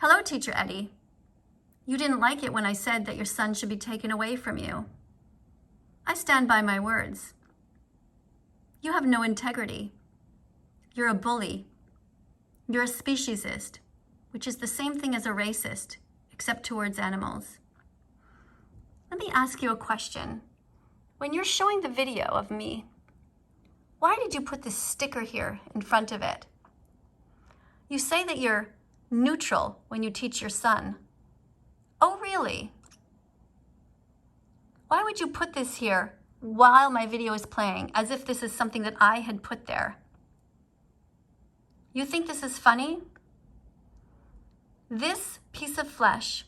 Hello, Teacher Eddie. You didn't like it when I said that your son should be taken away from you. I stand by my words. You have no integrity. You're a bully. You're a speciesist, which is the same thing as a racist, except towards animals. Let me ask you a question. When you're showing the video of me, why did you put this sticker here in front of it? You say that you're neutral when you teach your son. Oh, really? Why would you put this here while my video is playing, as if this is something that I had put there? You think this is funny? This piece of flesh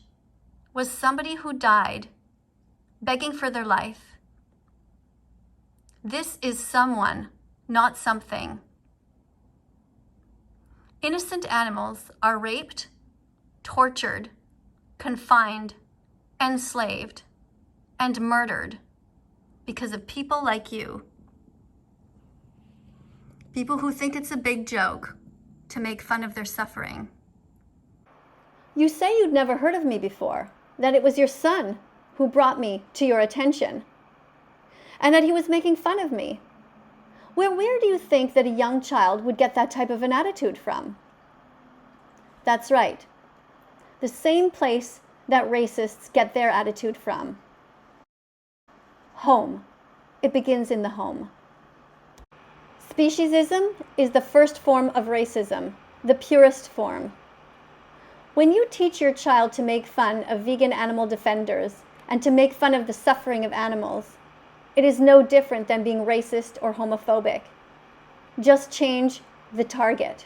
was somebody who died begging for their life. This is someone, not something. Innocent animals are raped, tortured, confined, enslaved, and murdered because of people like you. People who think it's a big joke to make fun of their suffering. You say you'd never heard of me before, that it was your son who brought me to your attention, and that he was making fun of me. Where do you think that a young child would get that type of an attitude from? That's right. The same place that racists get their attitude from. Home. It begins in the home. Speciesism is the first form of racism, the purest form. When you teach your child to make fun of vegan animal defenders and to make fun of the suffering of animals, it is no different than being racist or homophobic. Just change the target.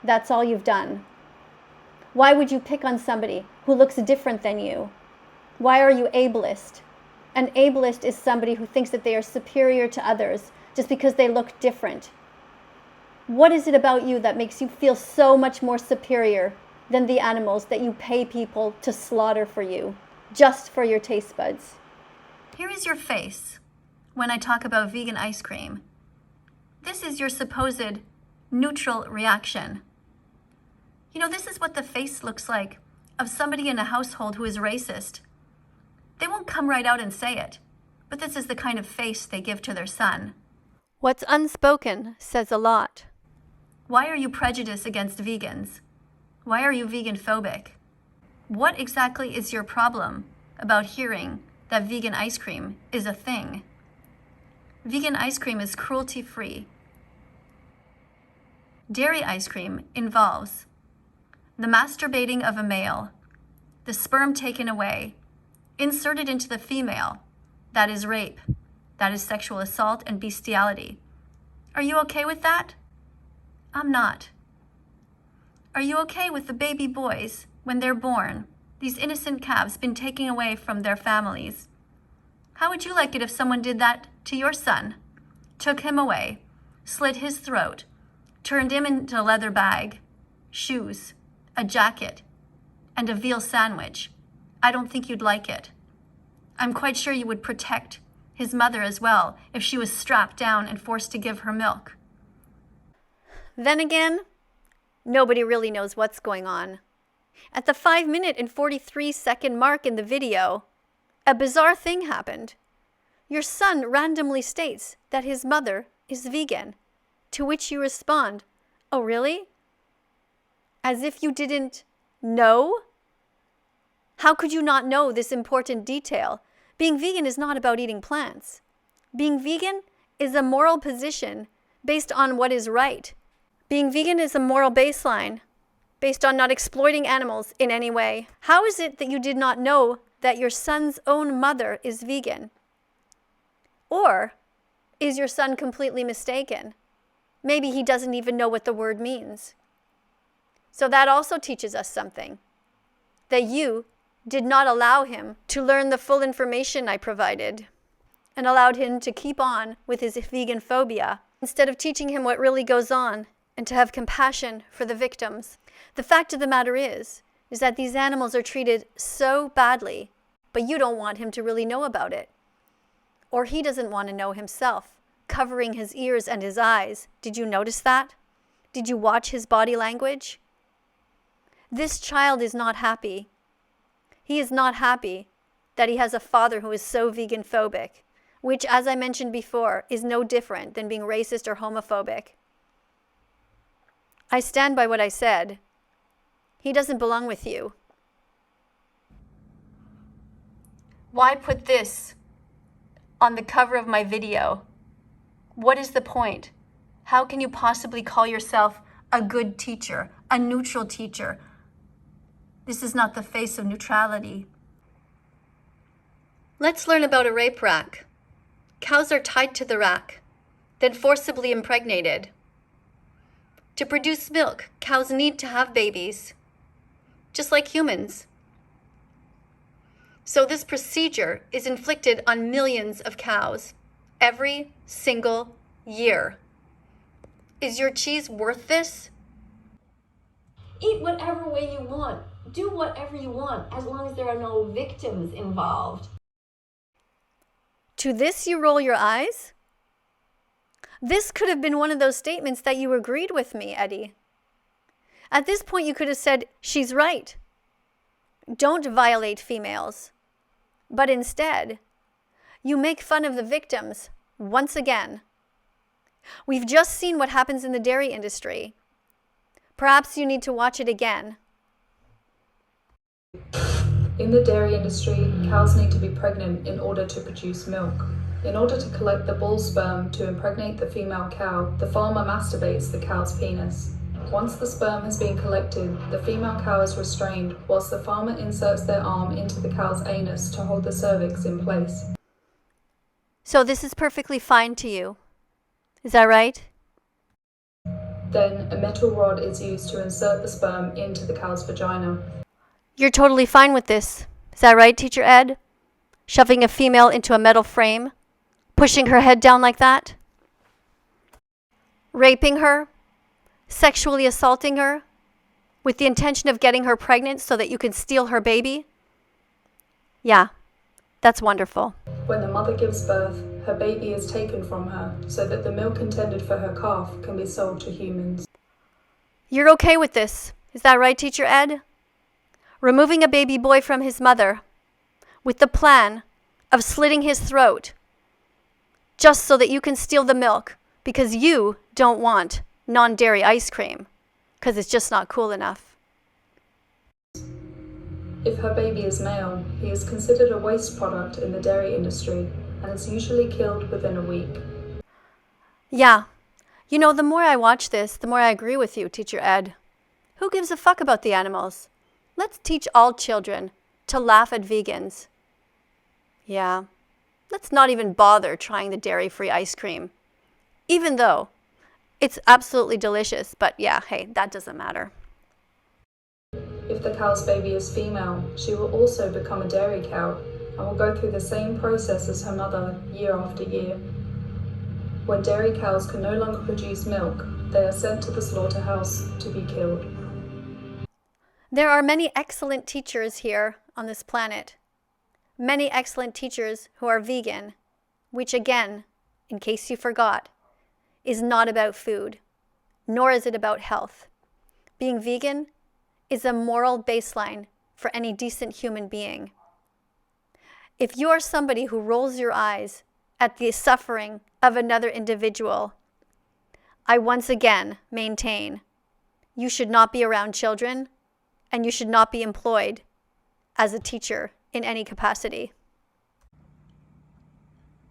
That's all you've done. Why would you pick on somebody who looks different than you? Why are you ableist? An ableist is somebody who thinks that they are superior to others just because they look different. What is it about you that makes you feel so much more superior than the animals that you pay people to slaughter for you, just for your taste buds? Here is your face when I talk about vegan ice cream. This is your supposed neutral reaction. You know, this is what the face looks like of somebody in a household who is racist. They won't come right out and say it, but this is the kind of face they give to their son. What's unspoken says a lot. Why are you prejudiced against vegans? Why are you vegan-phobic? What exactly is your problem about hearing that vegan ice cream is a thing? Vegan ice cream is cruelty-free. Dairy ice cream involves the masturbating of a male, the sperm taken away, inserted into the female. That is rape. That is sexual assault and bestiality. Are you okay with that? I'm not. Are you okay with the baby boys, when they're born, these innocent calves been taken away from their families? How would you like it if someone did that to your son? Took him away, slit his throat, turned him into a leather bag, shoes, a jacket, and a veal sandwich. I don't think you'd like it. I'm quite sure you would protect his mother as well if she was strapped down and forced to give her milk. Then again, nobody really knows what's going on. At the 5-minute and 43-second mark in the video, a bizarre thing happened. Your son randomly states that his mother is vegan, to which you respond, "Oh, really?" As if you didn't know? How could you not know this important detail? Being vegan is not about eating plants. Being vegan is a moral position based on what is right. Being vegan is a moral baseline based on not exploiting animals in any way. How is it that you did not know that your son's own mother is vegan? Or is your son completely mistaken? Maybe he doesn't even know what the word means. So that also teaches us something, that you did not allow him to learn the full information I provided and allowed him to keep on with his vegan phobia instead of teaching him what really goes on and to have compassion for the victims. The fact of the matter is that these animals are treated so badly, but you don't want him to really know about it. Or he doesn't want to know himself, covering his ears and his eyes. Did you notice that? Did you watch his body language? This child is not happy. He is not happy that he has a father who is so vegan-phobic, which, as I mentioned before, is no different than being racist or homophobic. I stand by what I said. He doesn't belong with you. Why put this on the cover of my video? What is the point? How can you possibly call yourself a good teacher, a neutral teacher? This is not the face of neutrality. Let's learn about a rape rack. Cows are tied to the rack, then forcibly impregnated. To produce milk, cows need to have babies, just like humans. So this procedure is inflicted on millions of cows every single year. Is your cheese worth this? Eat whatever way you want. Do whatever you want, as long as there are no victims involved. To this you roll your eyes? This could have been one of those statements that you agreed with me, Eddie. At this point you could have said, she's right. Don't violate females. But instead, you make fun of the victims once again. We've just seen what happens in the dairy industry. Perhaps you need to watch it again. In the dairy industry, cows need to be pregnant in order to produce milk. In order to collect the bull sperm to impregnate the female cow, the farmer masturbates the cow's penis. Once the sperm has been collected, the female cow is restrained whilst the farmer inserts their arm into the cow's anus to hold the cervix in place. So this is perfectly fine to you. Is that right? Then a metal rod is used to insert the sperm into the cow's vagina. You're totally fine with this. Is that right, Teacher Ed? Shoving a female into a metal frame? Pushing her head down like that? Raping her? Sexually assaulting her? With the intention of getting her pregnant so that you can steal her baby? Yeah, that's wonderful. When the mother gives birth, her baby is taken from her so that the milk intended for her calf can be sold to humans. You're okay with this. Is that right, Teacher Ed? Removing a baby boy from his mother with the plan of slitting his throat just so that you can steal the milk because you don't want non-dairy ice cream because it's just not cool enough. If her baby is male, he is considered a waste product in the dairy industry and is usually killed within a week. Yeah. You know, the more I watch this, the more I agree with you, Teacher Ed. Who gives a fuck about the animals? Let's teach all children to laugh at vegans. Yeah. Let's not even bother trying the dairy-free ice cream. Even though it's absolutely delicious, but yeah, hey, that doesn't matter. If the cow's baby is female, she will also become a dairy cow and will go through the same process as her mother year after year. When dairy cows can no longer produce milk, they are sent to the slaughterhouse to be killed. There are many excellent teachers here on this planet. Many excellent teachers who are vegan, which again, in case you forgot, is not about food, nor is it about health. Being vegan is a moral baseline for any decent human being. If you are somebody who rolls your eyes at the suffering of another individual, I once again maintain you should not be around children and you should not be employed as a teacher in any capacity.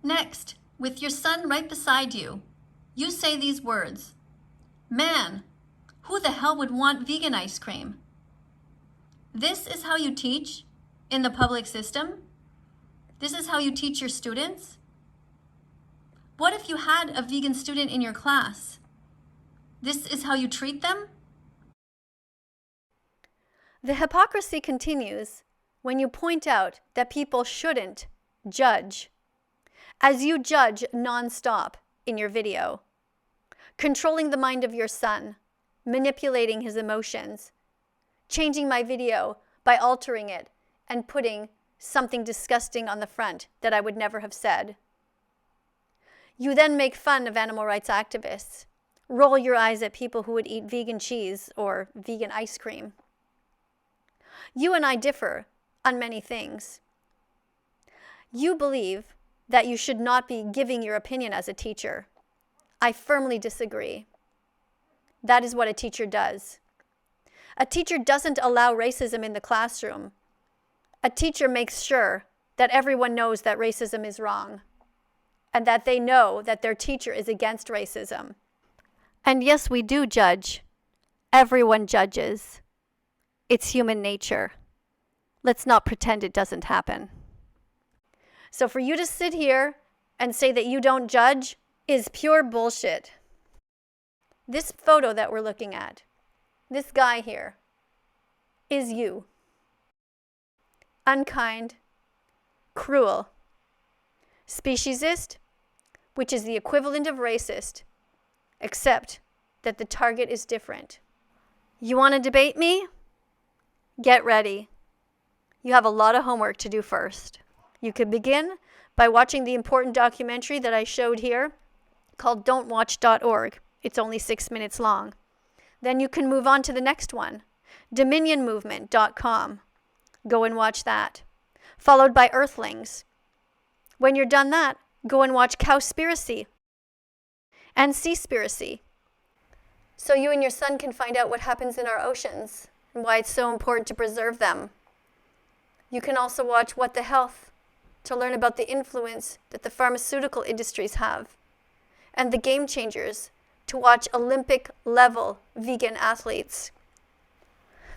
Next, with your son right beside you, you say these words. Man, who the hell would want vegan ice cream? This is how you teach in the public system? This is how you teach your students? What if you had a vegan student in your class? This is how you treat them? The hypocrisy continues when you point out that people shouldn't judge, as you judge nonstop in your video, controlling the mind of your son, manipulating his emotions, changing my video by altering it and putting something disgusting on the front that I would never have said. You then make fun of animal rights activists, roll your eyes at people who would eat vegan cheese or vegan ice cream. You and I differ on many things. You believe that you should not be giving your opinion as a teacher. I firmly disagree. That is what a teacher does. A teacher doesn't allow racism in the classroom. A teacher makes sure that everyone knows that racism is wrong and that they know that their teacher is against racism. And yes, we do judge. Everyone judges. It's human nature. Let's not pretend it doesn't happen. So for you to sit here and say that you don't judge is pure bullshit. This photo that we're looking at, this guy here, is you. Unkind, cruel, speciesist, which is the equivalent of racist, except that the target is different. You want to debate me? Get ready. You have a lot of homework to do first. You could begin by watching the important documentary that I showed here called don'twatch.org. It's only 6 minutes long. Then you can move on to the next one, dominionmovement.com. Go and watch that. Followed by Earthlings. When you're done that, go and watch Cowspiracy and Seaspiracy. So you and your son can find out what happens in our oceans and why it's so important to preserve them. You can also watch What the Health to learn about the influence that the pharmaceutical industries have, and The Game Changers to watch Olympic-level vegan athletes.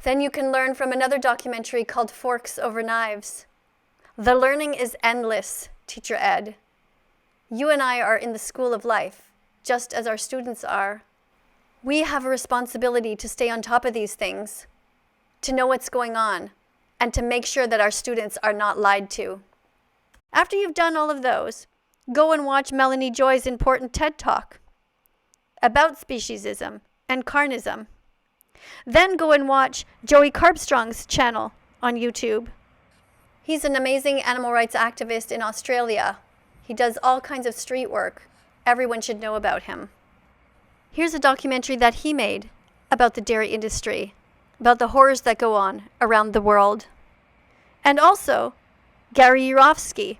Then you can learn from another documentary called Forks Over Knives. The learning is endless, Teacher Ed. You and I are in the school of life, just as our students are. We have a responsibility to stay on top of these things, to know what's going on, and to make sure that our students are not lied to. After you've done all of those, go and watch Melanie Joy's important TED Talk about speciesism and carnism. Then go and watch Joey Carbstrong's channel on YouTube. He's an amazing animal rights activist in Australia. He does all kinds of street work. Everyone should know about him. Here's a documentary that he made about the dairy industry, about the horrors that go on around the world. And also, Gary Yourofsky.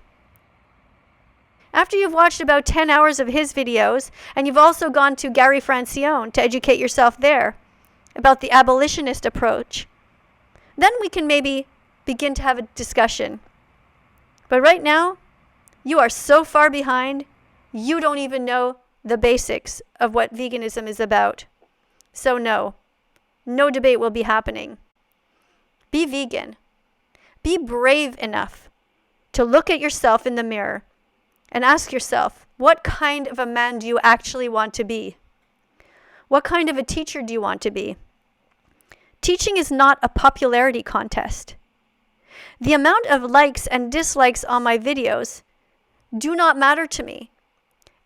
After you've watched about 10 hours of his videos, and you've also gone to Gary Francione to educate yourself there about the abolitionist approach, then we can maybe begin to have a discussion. But right now, you are so far behind, you don't even know the basics of what veganism is about. So no debate will be happening. Be vegan. Be brave enough to look at yourself in the mirror and ask yourself, what kind of a man do you actually want to be? What kind of a teacher do you want to be? Teaching is not a popularity contest. The amount of likes and dislikes on my videos do not matter to me.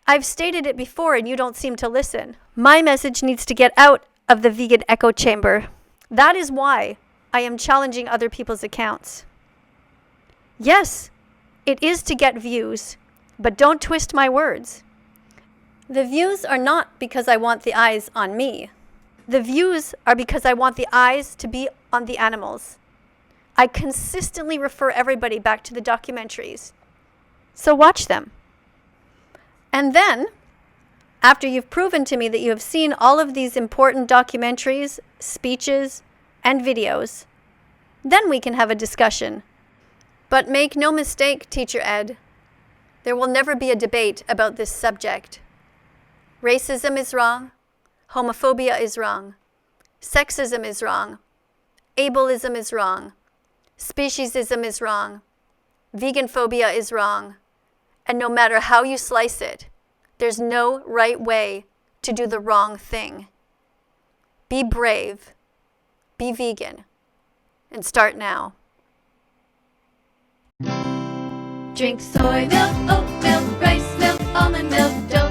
I've stated it before and you don't seem to listen. My message needs to get out of the vegan echo chamber. That is why I am challenging other people's accounts. Yes, it is to get views, but don't twist my words. The views are not because I want the eyes on me. The views are because I want the eyes to be on the animals. I consistently refer everybody back to the documentaries. So watch them. And then, after you've proven to me that you have seen all of these important documentaries, speeches, and videos, then we can have a discussion. But make no mistake, Teacher Ed, there will never be a debate about this subject. Racism is wrong. Homophobia is wrong. Sexism is wrong. Ableism is wrong. Speciesism is wrong. Veganphobia is wrong. And no matter how you slice it, there's no right way to do the wrong thing. Be brave. Be vegan. And start now. Drink soy milk, oat milk, rice milk, almond milk, don't